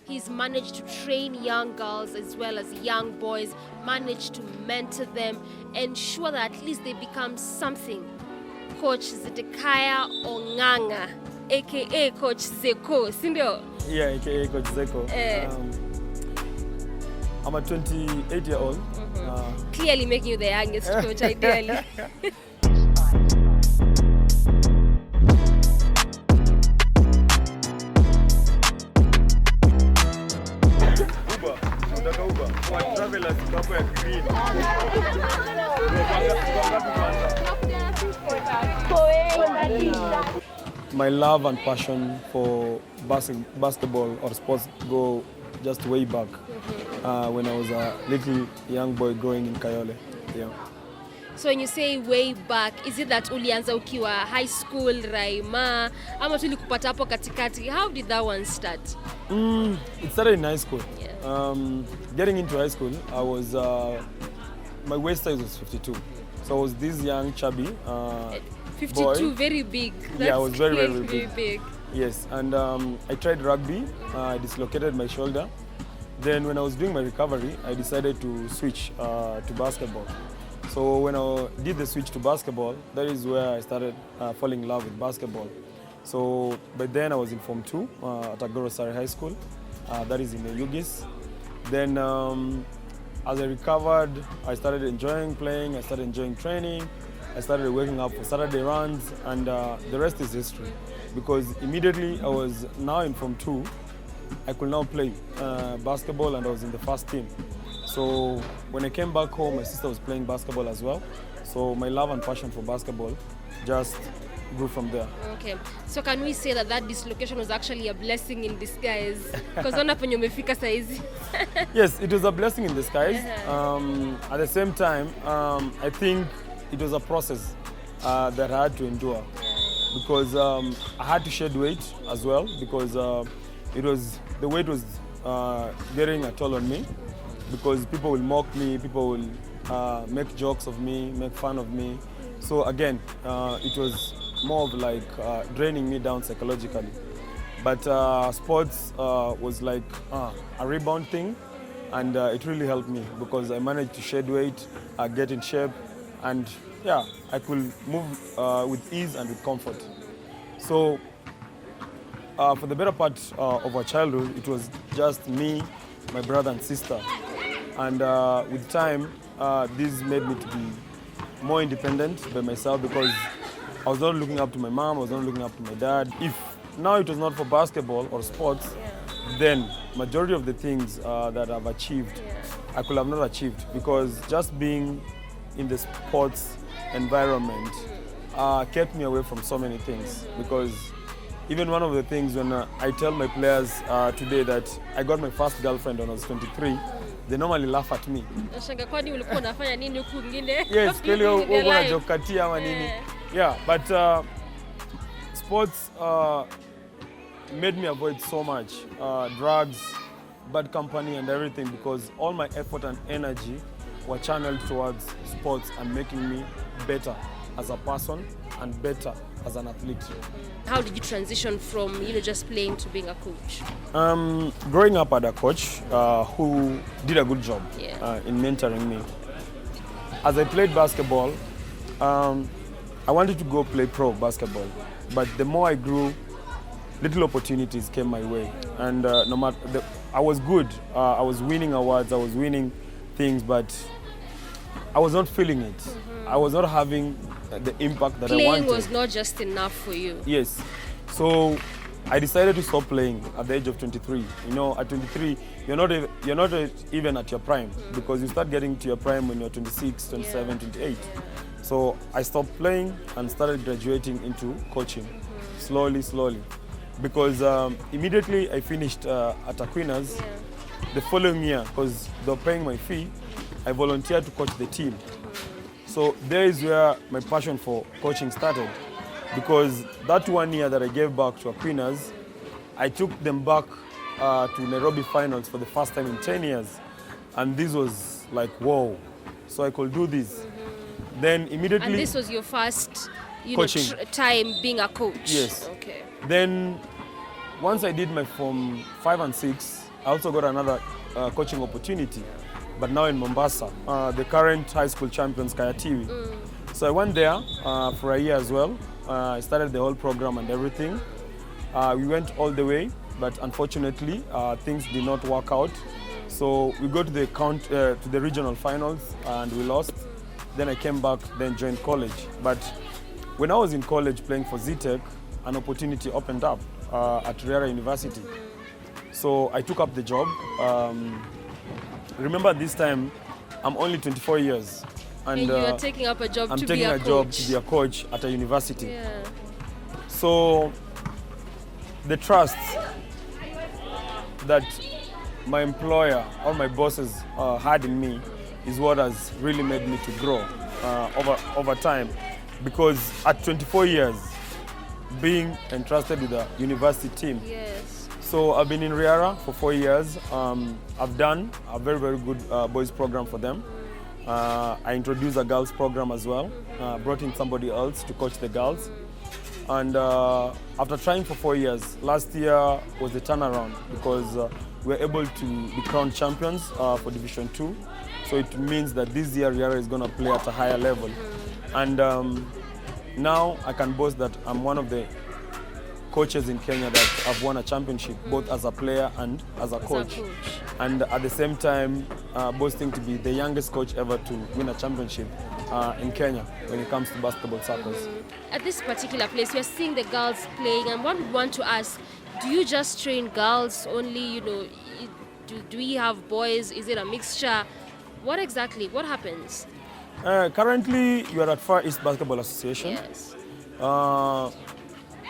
He's managed to train young girls as well as young boys, managed to mentor them, ensure that at least they become something. Coach Zedikiah Onga'ng'a, aka Coach Zeco, sindio? Yeah, aka Coach Zeco. I'm a 28-year-old. Clearly making you the youngest coach, ideally. My love and passion for basketball or sports go just way back when I was a little young boy growing in Kioo. Yeah. So when you say way back, is it that ulianza ukiwa high school, Raima, ama tulikupata hapo katikati? How did that one start? It started in high school. Yeah. Getting into high school, I was my waist size was 52. So I was this young chubby 52, boy. very big. That's yeah, I was very big. Yes, and I tried rugby. I dislocated my shoulder. Then when I was doing my recovery, I decided to switch to basketball. So when I did the switch to basketball, that is where I started falling in love with basketball. So by then I was in Form 2 at Agorosari High School. That is in the Yugis. Then as I recovered, I started enjoying playing, I started enjoying training, I started waking up for Saturday runs, and the rest is history. Because immediately I was now in Form 2, I could now play basketball, and I was in the first team. So when I came back home, my sister was playing basketball as well. So my love and passion for basketball just grew from there. Okay, so can we say that that dislocation was actually a blessing in disguise? Because ona penye umefika saizi. Yes, it was a blessing in disguise. At the same time, I think it was a process that I had to endure. Because I had to shed weight as well, because the weight was getting a toll on me, because people will mock me, people will make jokes of me, make fun of me. So again, it was more of like draining me down psychologically. But sports was like a rebound thing, and it really helped me because I managed to shed weight, get in shape, and yeah, I could move with ease and with comfort. So for the better part of our childhood, it was just me, my brother and sister. And with time, this made me to be more independent by myself, because I was not looking up to my mom, I was not looking up to my dad. If now it was not for basketball or sports, then majority of the things that I've achieved, I could have not achieved, because just being in the sports environment kept me away from so many things. Because even one of the things when I tell my players today that I got my first girlfriend when I was 23, they normally laugh at me. Yes, yeah, but sports made me avoid so much drugs, bad company and everything, because all my effort and energy were channeled towards sports and making me better as a person and better as an athlete. How did you transition from just playing to being a coach? Growing up, I had a coach who did a good job in mentoring me. As I played basketball, I wanted to go play pro basketball, but the more I grew, little opportunities came my way, and no matter I was good. I was winning awards, I was winning things, but I was not feeling it. I was not having the impact that I wanted. Playing was not just enough for you. Yes. So I decided to stop playing at the age of 23. At 23, you're not even at your prime, because you start getting to your prime when you're 26, 27, 28. So I stopped playing and started graduating into coaching, slowly. Because immediately I finished at Aquinas, the following year, because they were paying my fee, I volunteered to coach the team. So there is where my passion for coaching started, because that 1 year that I gave back to Aquinas, I took them back to Nairobi finals for the first time in 10 years. And this was like, whoa, so I could do this. Then immediately... And this was your first time being a coach? Yes. Okay. Then once I did my Form 5 and 6, I also got another coaching opportunity, but now in Mombasa, the current high school champions, Kayatiwi. So I went there for a year as well. I started the whole program and everything. We went all the way, but unfortunately, things did not work out. So we go to the regional finals and we lost. Then I came back, then joined college. But when I was in college playing for Zeco, an opportunity opened up at Riara University. So I took up the job. Remember this time, I'm only 24 years. And you are taking up a job I'm to taking be a job to be a coach at a university. Yeah. So the trust that my employer or my bosses had in me is what has really made me to grow over time. Because at 24 years, being entrusted with a university team. Yes. So I've been in Riara for 4 years. I've done a very, very good boys program for them. I introduced a girls program as well. Brought in somebody else to coach the girls. And after trying for 4 years, last year was the turnaround because we were able to be crowned champions for Division 2. So it means that this year Riara is going to play at a higher level. And now I can boast that I'm one of the coaches in Kenya that have won a championship, both as a player and as a coach. And at the same time, boasting to be the youngest coach ever to win a championship in Kenya when it comes to basketball circles. At this particular place, we're seeing the girls playing, and one would want to ask, do you just train girls only? You know, do we have boys? Is it a mixture? What happens? Currently, you are at Far East Basketball Association. Yes.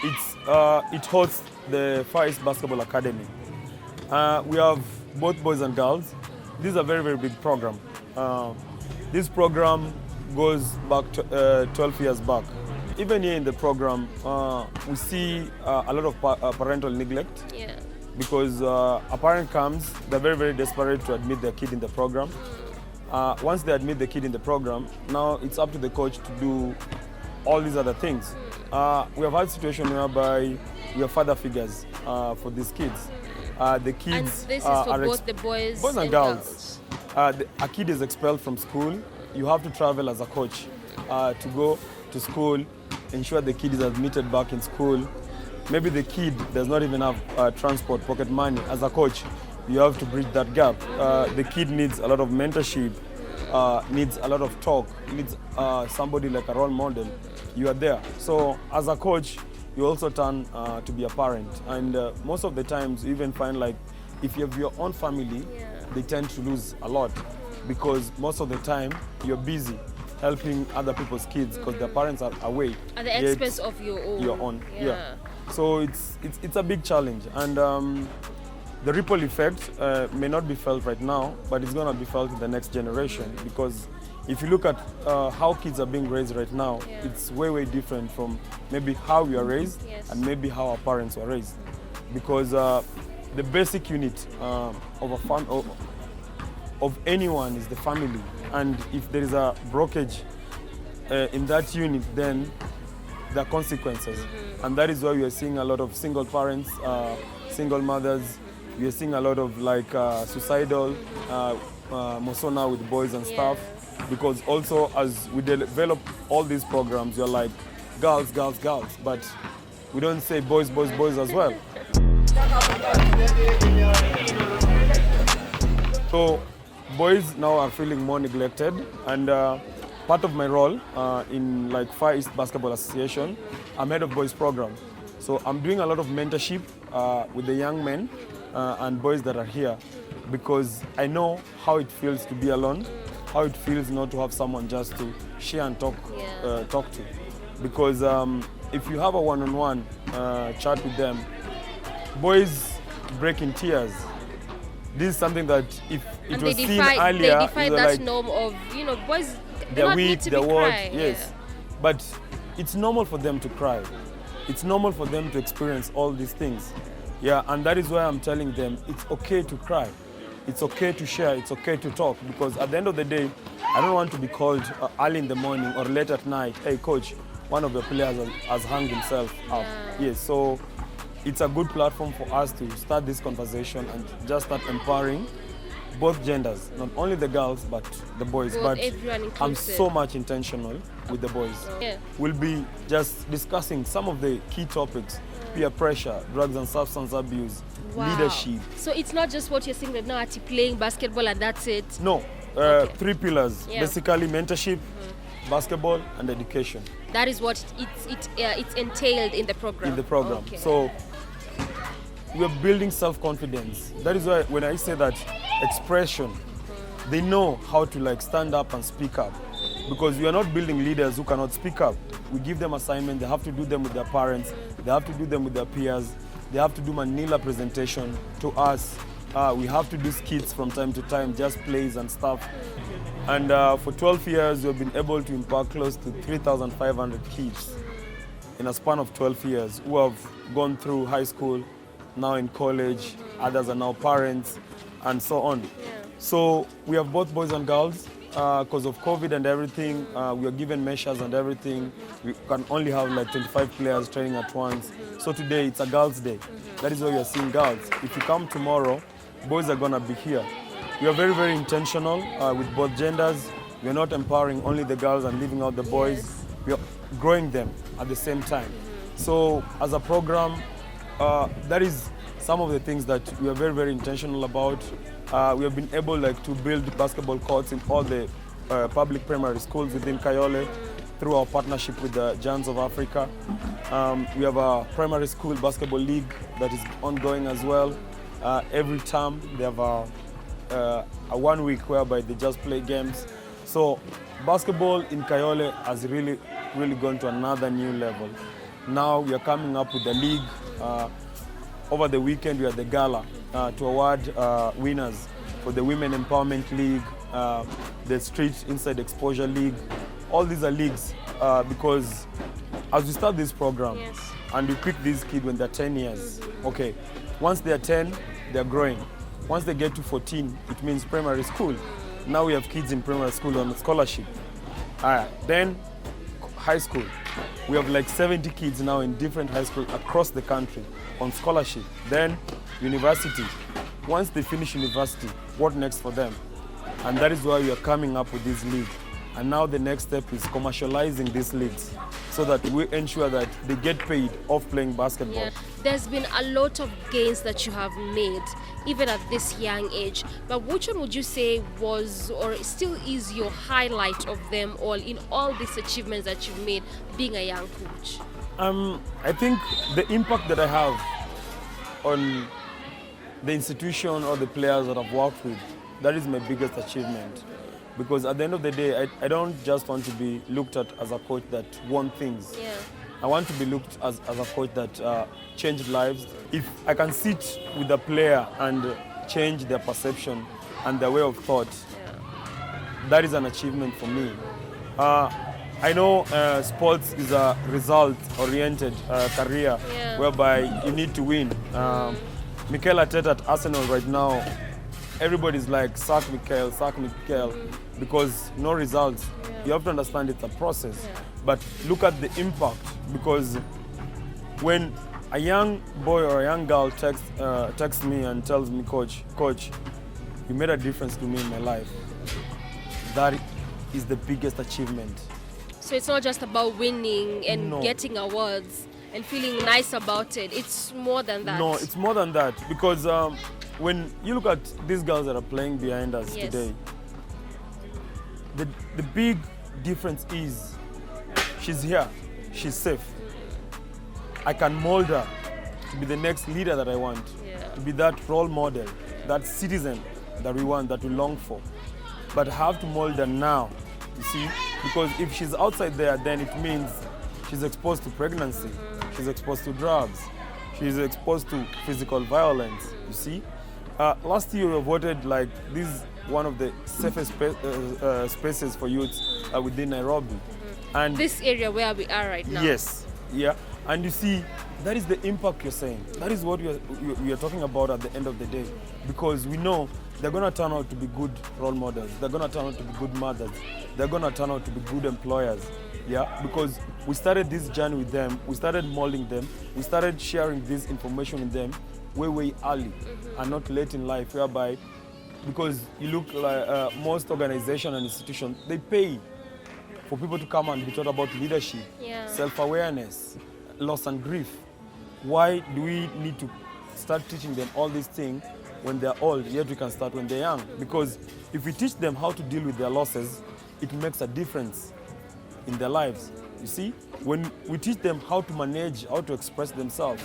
It hosts the Far East Basketball Academy. We have both boys and girls. This is a very, very big program. This program goes back to 12 years back. Even here in the program, we see a lot of parental neglect. Yeah. Because a parent comes, they're very, very desperate to admit their kid in the program. Once they admit the kid in the program, now it's up to the coach to do all these other things. We have had situations whereby we have father figures for these kids. The kids and this is for both the boys and girls. A kid is expelled from school. You have to travel as a coach to go to school, ensure the kid is admitted back in school. Maybe the kid does not even have transport, pocket money. As a coach, you have to bridge that gap. The kid needs a lot of mentorship, needs a lot of talk, needs somebody like a role model. You are there. So as a coach, you also turn to be a parent. And most of the times, you even find like if you have your own family, they tend to lose a lot because most of the time you're busy helping other people's kids because their parents are away. At the expense of your own. Your own, yeah. So it's a big challenge, and the ripple effect may not be felt right now, but it's going to be felt in the next generation because if you look at how kids are being raised right now, it's way, way different from maybe how we are raised and maybe how our parents were raised. Because the basic unit of anyone is the family. And if there is a blockage in that unit, then there are consequences. And that is why we are seeing a lot of single parents, single mothers. We are seeing a lot of like suicidal, mosona with boys and stuff. Because also as we develop all these programs, you're like girls, girls, girls. But we don't say boys, boys, boys as well. So boys now are feeling more neglected, and part of my role in like Far East Basketball Association, I'm head of boys program. So I'm doing a lot of mentorship with the young men and boys that are here because I know how it feels to be alone, how it feels not to have someone just to share and talk to. Because if you have a one-on-one chat with them, boys break in tears. This is something that if it was seen earlier, they defy that like, norm of, you know, boys, they're weak, they're what, yes. Yeah. But it's normal for them to cry. It's normal for them to experience all these things. Yeah, and that is why I'm telling them it's okay to cry. It's okay to share, it's okay to talk, because at the end of the day, I don't want to be called early in the morning or late at night, hey coach, one of the players has hung himself up. Yes, so it's a good platform for us to start this conversation and just start empowering both genders, not only the girls but the boys. Both, but everyone inclusive. I'm so much intentional with the boys. Yeah. We'll be just discussing some of the key topics: peer pressure, drugs and substance abuse, Wow. leadership. So it's not just what you're saying right now, playing basketball and that's it. No, Okay. 3 pillars: Yeah. basically mentorship, basketball, and education. That is what it's entailed in the program. In the program. Okay. So we're building self-confidence. That is why when I say that expression, they know how to like stand up and speak up. Because we are not building leaders who cannot speak up. We give them assignments, they have to do them with their parents, they have to do them with their peers, they have to do Manila presentation to us. We have to do skits from time to time, just plays and stuff. And for 12 years, we've been able to impact close to 3,500 kids in a span of 12 years who have gone through high school, now in college, others are now parents, and so on. Yeah. So we have both boys and girls. Because of COVID and everything, we are given measures and everything. We can only have like 25 players training at once. So today it's a girls' day. That is why we are seeing girls. If you come tomorrow, boys are gonna be here. We are very, very intentional with both genders. We are not empowering only the girls and leaving out the boys. Yes. We are growing them at the same time. So as a program, that is some of the things that we are very, very intentional about. We have been able to build basketball courts in all the public primary schools within Kayole through our partnership with the Giants of Africa. We have a primary school basketball league that is ongoing as well. Every term they have a 1 week whereby they just play games. So basketball in Kayole has really, really gone to another new level. Now we are coming up with the league. Over the weekend we had the gala to award winners for the Women Empowerment League, the Street Inside Exposure League. All these are leagues because as we start this program, Yes. and we pick these kids when they're 10 years, okay, once they're 10, they're growing. Once they get to 14, it means primary school. Now we have kids in primary school on a scholarship. Then high school. We have like 70 kids now in different high schools across the country on scholarship. Then university. Once they finish university, what next for them? And that is why we are coming up with this league. And now the next step is commercializing these leagues so that we ensure that they get paid off playing basketball. Yeah. There's been a lot of gains that you have made, even at this young age. But which one would you say was or still is your highlight of them all in all these achievements that you've made being a young coach? I think the impact that I have on the institution or the players that I've worked with, that is my biggest achievement. Because at the end of the day, I don't just want to be looked at as a coach that won things. Yeah. I want to be looked as a coach that changed lives. If I can sit with a player and change their perception and their way of thought, that is an achievement for me. I know sports is a result-oriented career whereby you need to win. Mikel Arteta at Arsenal right now, everybody's like, sack Mikel, because no results. You have to understand it's a process. But look at the impact, because when a young boy or a young girl texts me and tells me, Coach, you made a difference to me in my life, that is the biggest achievement. So it's not just about winning and No. getting awards and feeling nice about it. It's more than that. No, it's more than that, because when you look at these girls that are playing behind us Yes. today, the big difference is she's here, she's safe. I can mold her to be the next leader that I want, to be that role model, that citizen that we want, that we long for. But I have to mold her now, you see, because if she's outside there, then it means she's exposed to pregnancy, she's exposed to drugs, she's exposed to physical violence, you see. Last year we voted like this is one of the safest spaces for youth within Nairobi. And This area where we are right now. yes, yeah. And you see, that is the impact you're saying. That is what we are talking about at the end of the day. Because we know they're going to turn out to be good role models. They're going to turn out to be good mothers. They're going to turn out to be good employers. Yeah, because we started this journey with them. We started molding them. We started sharing this information with them way early and not late in life, whereby, because you look like most organizations and institutions, they pay for people to come and be taught about leadership, self-awareness, loss and grief. Why do we need to start teaching them all these things when they're old, yet we can start when they're young? Because if we teach them how to deal with their losses, it makes a difference in their lives. You see, when we teach them how to manage, how to express themselves,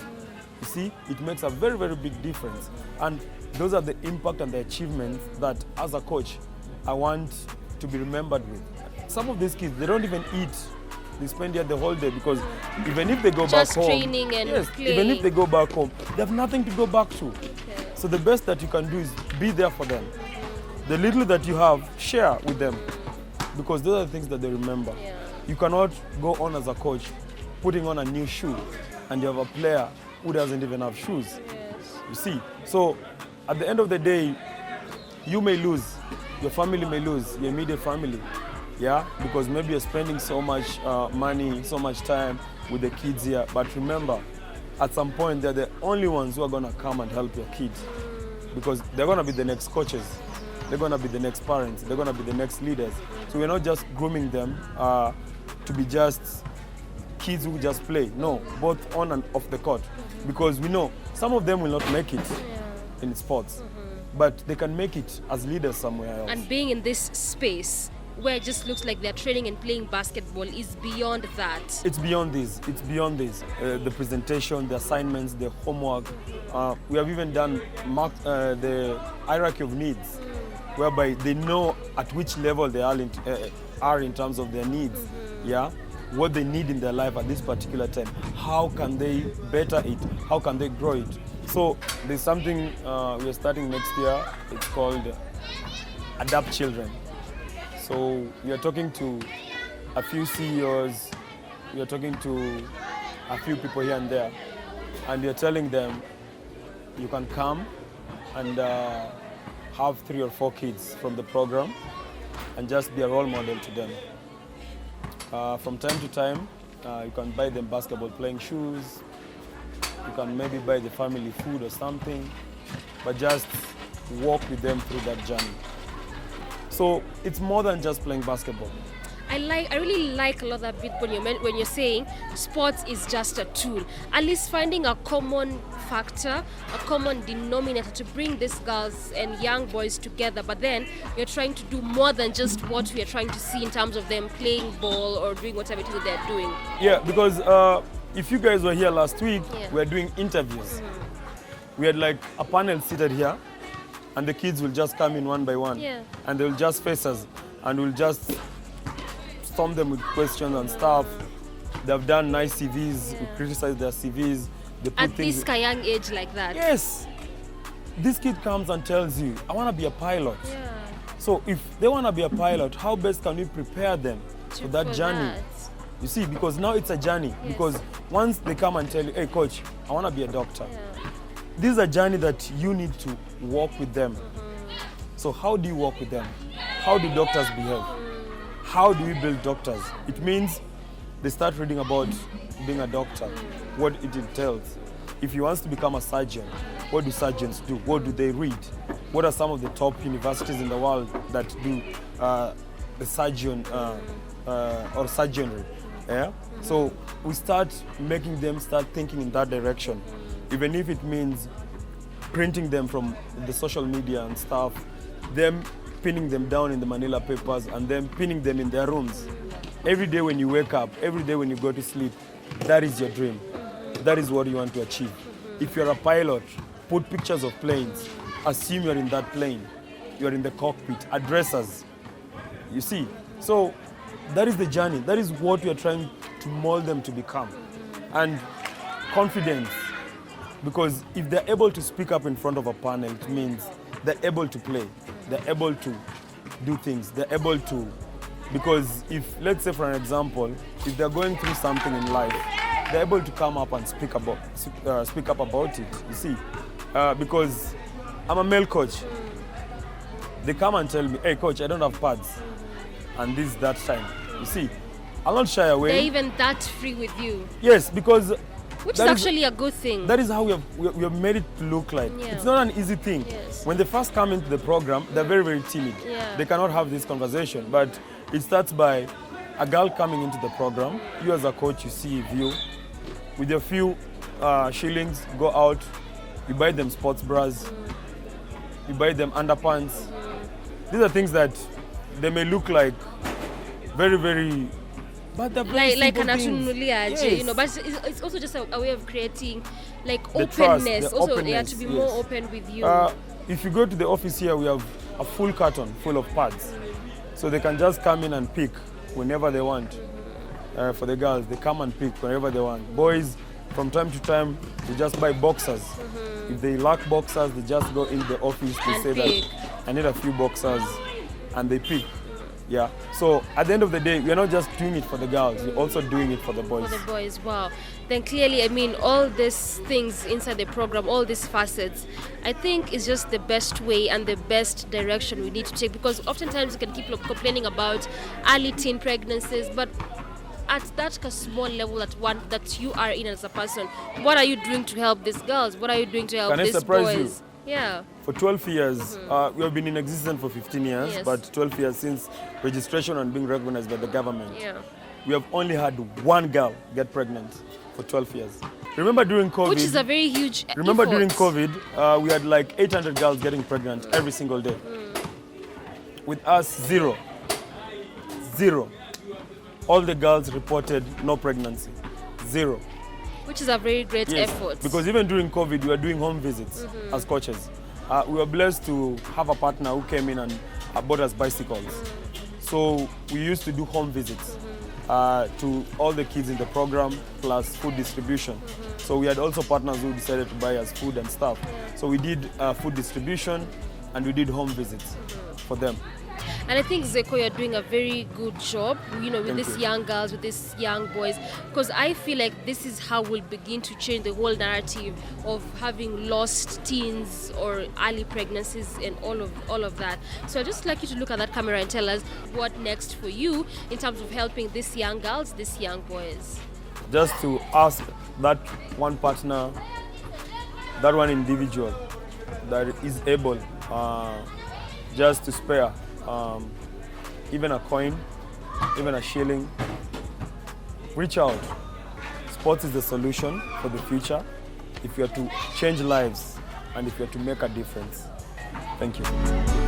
you see, it makes a very big difference. And those are the impact and the achievements that, as a coach, I want to be remembered with. Some of these kids, they don't even eat. They spend here the whole day, because even if they go back home, training and playing. Even if they go back home, they have nothing to go back to. Okay. So the best that you can do is be there for them. The little that you have, share with them, because those are the things that they remember. Yeah. You cannot go on as a coach putting on a new shoe and you have a player who doesn't even have shoes. Yes. You see? So at the end of the day, you may lose, your family may lose, your immediate family. Yeah, because maybe you're spending so much money, so much time with the kids here. But remember, at some point, they're the only ones who are going to come and help your kids, because they're going to be the next coaches. They're going to be the next parents. They're going to be the next leaders. So we're not just grooming them to be just kids who just play. No, both on and off the court. Because we know some of them will not make it in sports, but they can make it as leaders somewhere else. And being in this space, where it just looks like they're training and playing basketball, is beyond that. It's beyond this. It's beyond this. The presentation, the assignments, the homework. We have even done the hierarchy of needs, whereby they know at which level they are in terms of their needs. Yeah, what they need in their life at this particular time. How can they better it? How can they grow it? So there's something we are starting next year. It's called Adapt Children. So we are talking to a few CEOs, we are talking to a few people here and there, and we are telling them, you can come and have 3 or 4 kids from the program and just be a role model to them. From time to time, you can buy them basketball playing shoes, you can maybe buy the family food or something, but just walk with them through that journey. So it's more than just playing basketball. I really like a lot of that bit when you're saying sports is just a tool. At least finding a common factor, a common denominator to bring these girls and young boys together. But then you're trying to do more than just what we are trying to see in terms of them playing ball or doing whatever it is they're doing. Yeah, because if you guys were here last week, we were doing interviews. We had like a panel seated here, and the kids will just come in one by one, and they'll just face us, and we'll just storm them with questions and stuff. They've done nice CVs, we criticize their CVs. They put at this young age like that. Yes. This kid comes and tells you, I want to be a pilot. So if they want to be a pilot, how best can we prepare them for that journey? You see, because now it's a journey. Because once they come and tell you, hey coach, I want to be a doctor. This is a journey that you need to walk with them. So how do you walk with them? How do doctors behave? How do we build doctors? It means they start reading about being a doctor, what it entails. If he wants to become a surgeon, what do surgeons do? What do they read? What are some of the top universities in the world that do the surgeon or surgery? Yeah? So we start making them start thinking in that direction. Even if it means printing them from the social media and stuff, them pinning them down in the manila papers and then pinning them in their rooms. Every day when you wake up, every day when you go to sleep, that is your dream. That is what you want to achieve. If you're a pilot, put pictures of planes. Assume you're in that plane. You're in the cockpit, addressers. You see? So that is the journey. That is what we are trying to mold them to become. And confidence. Because if they're able to speak up in front of a panel, it means they're able to play. They're able to do things. They're able to, because if, let's say for an example, if they're going through something in life, they're able to come up and speak up about it, you see. Because I'm a male coach. They come and tell me, hey coach, I don't have pads. And this, that time. You see, I'll not shy away. They're even that free with you. Yes, because which is actually a good thing. That is how we have made it to look like. Yeah. It's not an easy thing. Yes. When they first come into the program, they're very, very timid. Yeah. They cannot have this conversation. But it starts by a girl coming into the program. You as a coach, you see a view. With your few shillings, go out. You buy them sports bras. You buy them underpants. These are things that they may look like very, very, but they're very like simple things. yes. You know, but it's also just a way of creating like The openness. trust, the also, openness, to be yes. more open with you. If you go to the office here, we have a full carton full of pads. So they can just come in and pick whenever they want. For the girls, they come and pick whenever they want. Boys, from time to time, they just buy boxers. If they lack boxers, they just go into the office, they And say pick. that I need a few boxers, and they pick. Yeah. So at the end of the day, we're not just doing it for the girls, we're also doing it for the boys. For the boys, wow. Then clearly, I mean, all these things inside the program, all these facets, I think is just the best way and the best direction we need to take, because oftentimes you can keep complaining about early teen pregnancies, but at that small level that you are in as a person, what are you doing to help these girls? What are you doing to help Can I these surprise boys? you? Yeah. For 12 years, we have been in existence for 15 years, Yes. but 12 years since registration and being recognized by the government. Yeah. We have only had one girl get pregnant for 12 years. Remember during COVID? Which is a very huge Remember effort. during COVID, we had like 800 girls getting pregnant every single day. With us, zero. All the girls reported no pregnancy. Zero. Which is a very great effort. Because even during COVID, we were doing home visits as coaches. We were blessed to have a partner who came in and bought us bicycles. So we used to do home visits to all the kids in the program, plus food distribution. So we had also partners who decided to buy us food and stuff. So we did food distribution and we did home visits for them. And I think, Zeco, you're doing a very good job, you know, with Thank these you. young girls, with these young boys, because I feel like this is how we'll begin to change the whole narrative of having lost teens or early pregnancies and all of that. So I'd just like you to look at that camera and tell us what next for you in terms of helping these young girls, these young boys. Just to ask that one partner, that one individual that is able just to spare even a coin, even a shilling, reach out. Sports is the solution for the future if you are to change lives and if you are to make a difference. Thank you.